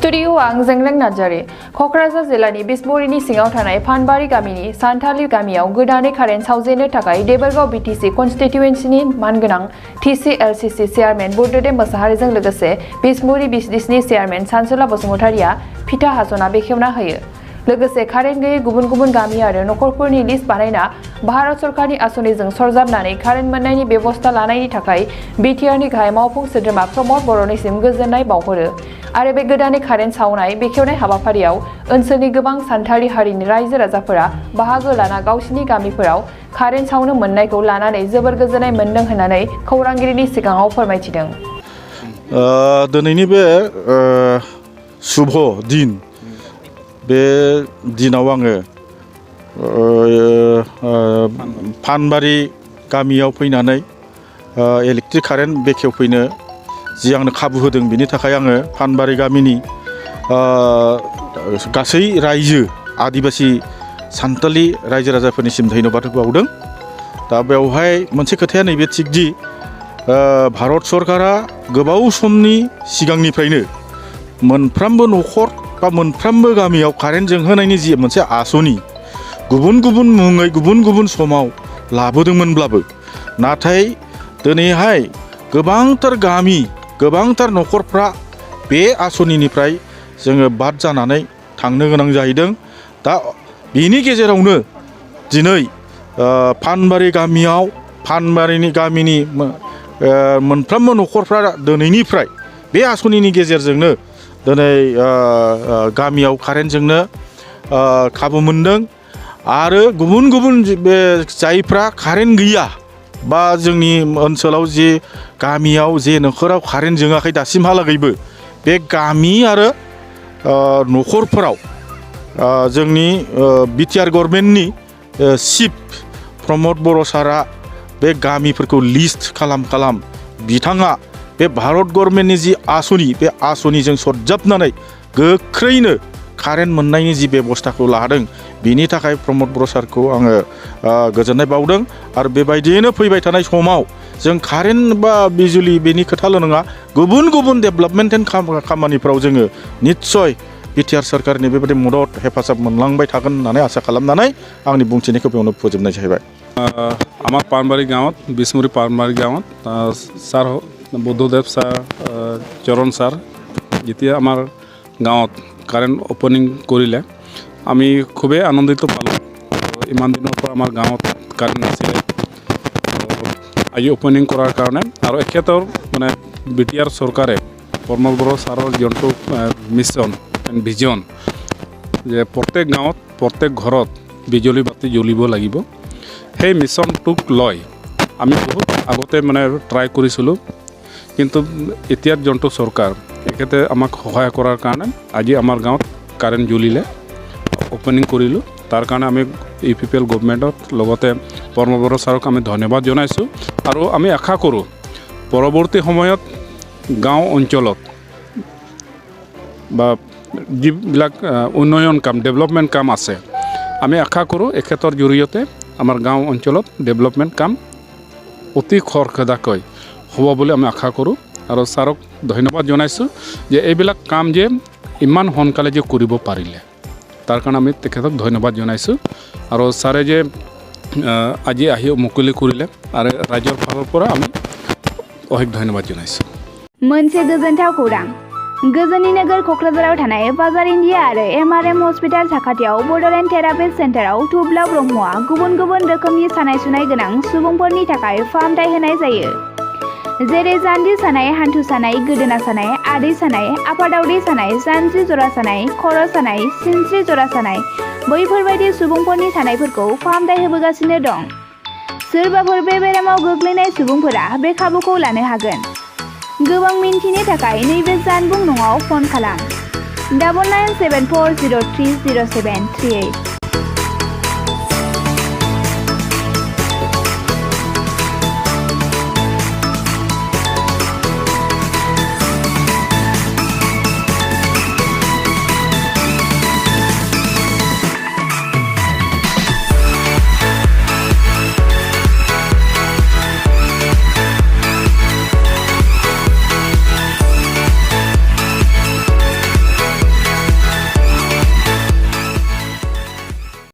Studio आं जोंलें नार्जारी क'क्राझार जिल्लानि बिसमुरिनि सिङाव थानाय फानबारि गामिनि सान्थालि गामियाव गोदानै कारेन्ट सावजेननो थाखाय देबोरगाव बिटिसि कन्स्टिट्युएन्सिनि मानगोनां TCLCC चेयारमेन बुद्धदेब मोसाहारिजों लोगोसे बिसमुरि बिसदिसनि चेयारमेन सानसुला बसुमतारिया फिथा हास'ना बेखेवना होयो। लोगोसे कारेन्ट गैयै गुबुन गुबुन गामि आरो नखरफोरनि लिस्ट बानायना भारत सरकारनि आसनिजों सरजाबनानै कारेन्ट मोननायनि बेबस्था लानायनि थाखाय बिटिआरनि गाहाय मावफुं सोद्रोमा प्रमद बर'निसिम गोजोननाय बावहरो आरो बे गोदानै कारेन्ट सावनाय बेखेवनाय हाबाफारियाव ओनसोलनि गोबां सान्थालि हारिनि रायजो राजाफोरा बाहागो लाना गावसिनि गामिफोराव कारेन्ट सावनो मोननायखौ लानानै जोबोर गोजोननाय मोनदों होननानै खौरांगिरिनि सिगाङाव फोरमायथिदों। दिनैनि बे शुभ दिन बे दिनाव आङो फानबारि गामियाव फैनानै इलेक्ट्रिक कारेन्ट बेखेवफैनो जि आंनो खाबु होदों बिनि थाखाय आङो फानबारि गामिनि गासै रायजो आदिबासि सान्थालि रायजो राजाफोरनिसिम धन्यबाद बावदों। दा बेवहाय मोनसे खोथाया नैबे थिगदि भारत सरकारा गोबाव समनि सिगांनिफ्रायनो मोनफ्रोमबो नखर बा मोनफ्रोमबो गामियाव कारेन्ट जोंहोनायनि जि मोनसे आसनि गुबुन गुबुन मुङै गुबुन गुबुन समाव लाबोदोंमोनब्लाबो नाथाय दिनैहाय गोबांथार गामि गोबांथार नखरफ्रा बे आसनिनिफ्राय जोङो बाद जानानै थांनो गोनां जाहैदों। दा बेनि गेजेरावनो दिनै फानबारि गामियाव फानबारिनि गामिनि मोनफ्रोमबो नखरफ्रा दिनैनिफ्राय बे आसनिनि गेजेरजोंनो दिनै गामियाव कारेन्टजोंनो खाबु मोनदों आरो गुबुन गुबुन बे जायफ्रा कारेन्ट गैया बा जोंनि ओनसोलाव जे गामियाव जे नखराव कारेन्ट जोङाखै दासिमहालागैबो बे गामि आरो नखरफोराव जोंनि बिटिआर गभर्नमेन्टनि चिफ प्रमद बर' सारा बे गामिफोरखौ लिस्ट खालाम बिथाङा बे भारत गभर्नमेन्टनि जि आसनि बे आसनिजों सरजाबनानै गोख्रैनो कारेन्ट मोननायनि जि बेबस्थाखौ लादों बिनि थाखाय प्रमद बर' सारखौ आङो गोजोननाय बावदों आरो बेबायदियैनो फैबाय थानाय समाव जों कारेन्ट बा बिजुलि बेनि खोथाल' नङा गुबुन गुबुन डेभेलपमेन्ट खामानिफ्राव जोङो निस्सय बिटिआर सरकारनि बेबायदि मदद हेफाजाब मोनलांबाय थागोन होननानै आसा खालामनानै आंनि बुंथिनायखौ बेयावनो फोजोबनाय जाहैबाय। আমাৰ পানবাৰী গাঁৱত বিষ্ণুপুৰী পানবাৰী গাঁৱত ছাৰ বুদ্ধদেৱ ছাৰ চৰণ ছাৰ যেতিয়া আমাৰ গাঁৱত কাৰেণ্ট অপেনিং কৰিলে আমি খুবেই আনন্দিত পালোঁ। ইমান দিনৰ পৰা আমাৰ গাঁৱত কাৰেণ্ট নাছিলে আজি অপেনিং কৰাৰ কাৰণে আৰু এখেতৰ মানে বিটিআৰ চৰকাৰে প্ৰমদ বড়ো ছাৰৰ যোনটো মিছন এণ্ড ভিজন যে প্ৰত্যেক গাঁৱত প্ৰত্যেক ঘৰত বিজুলী বাতি জ্বলিব লাগিব সেই মিছনটোক লৈ আমি বহুত আগতে মানে ট্ৰাই কৰিছিলোঁ কিন্তু এতিয়াৰ যোনটো চৰকাৰ এখেতে আমাক সহায় কৰাৰ কাৰণে আজি আমাৰ গাঁৱত কাৰেণ্ট জ্বলিলে অপেনিং কৰিলোঁ তাৰ কাৰণে আমি UPPL গভৰ্ণমেণ্টত লগতে প্ৰমদ বড়ো ছাৰক আমি ধন্যবাদ জনাইছোঁ আৰু আমি আশা কৰোঁ পৰৱৰ্তী সময়ত গাঁও অঞ্চলত বা যিবিলাক উন্নয়ন কাম ডেভেলপমেণ্ট কাম আছে আমি আশা কৰোঁ এখেতৰ জৰিয়তে আমাৰ গাঁও অঞ্চলত ডেভেলপমেণ্ট কাম অতি খৰখেদাকৈ হ'ব বুলি আমি আশা কৰোঁ আৰু ছাৰক ধন্যবাদ জনাইছোঁ যে এইবিলাক কাম যে ইমান সোনকালে যে কৰিব পাৰিলে তাৰ কাৰণে আমি তেখেতক ধন্যবাদ জনাইছোঁ আৰু ছাৰে যে আজি আহি মুকলি কৰিলে আৰু ৰাজ্যৰ ফালৰ পৰা আমি অশেষ ধন্যবাদ জনাইছোঁ। मोनसे गोजोनथाव खौरां गोजोननि नोगोर क'क्राझाराव थानाय बाजार इन्डिया आरो MRM हस्पिटाल साखाथियाव बड'लेण्ड थेरापिस्ट सेन्टाराव थुब्ला ब्रह्मआ गुबुन गुबुन रोखोमनि सानाय सुनाय गोनां सुबुंफोरनि थाखाय फाहामथाय होनाय जायो जेरै जान्जि सानाय हान्थु सानाय गोदोना सानाय आदै सानाय आफादावदै सानाय जानजि जरा सानाय खर' सानाय सिनस्रि जरा सानाय बैफोरबायदि सुबुंफोरनि सानायफोरखौ फाहामथाय होबोगासिनो दं। सोरबाफोर बे बेरामाव गोग्लैनाय सुबुंफोरा बे खाबुखौ लानो हागोन। गोबां मिन्थिनो थाखाय नैबे जानबुं नङाव फन खालाम 9974030738।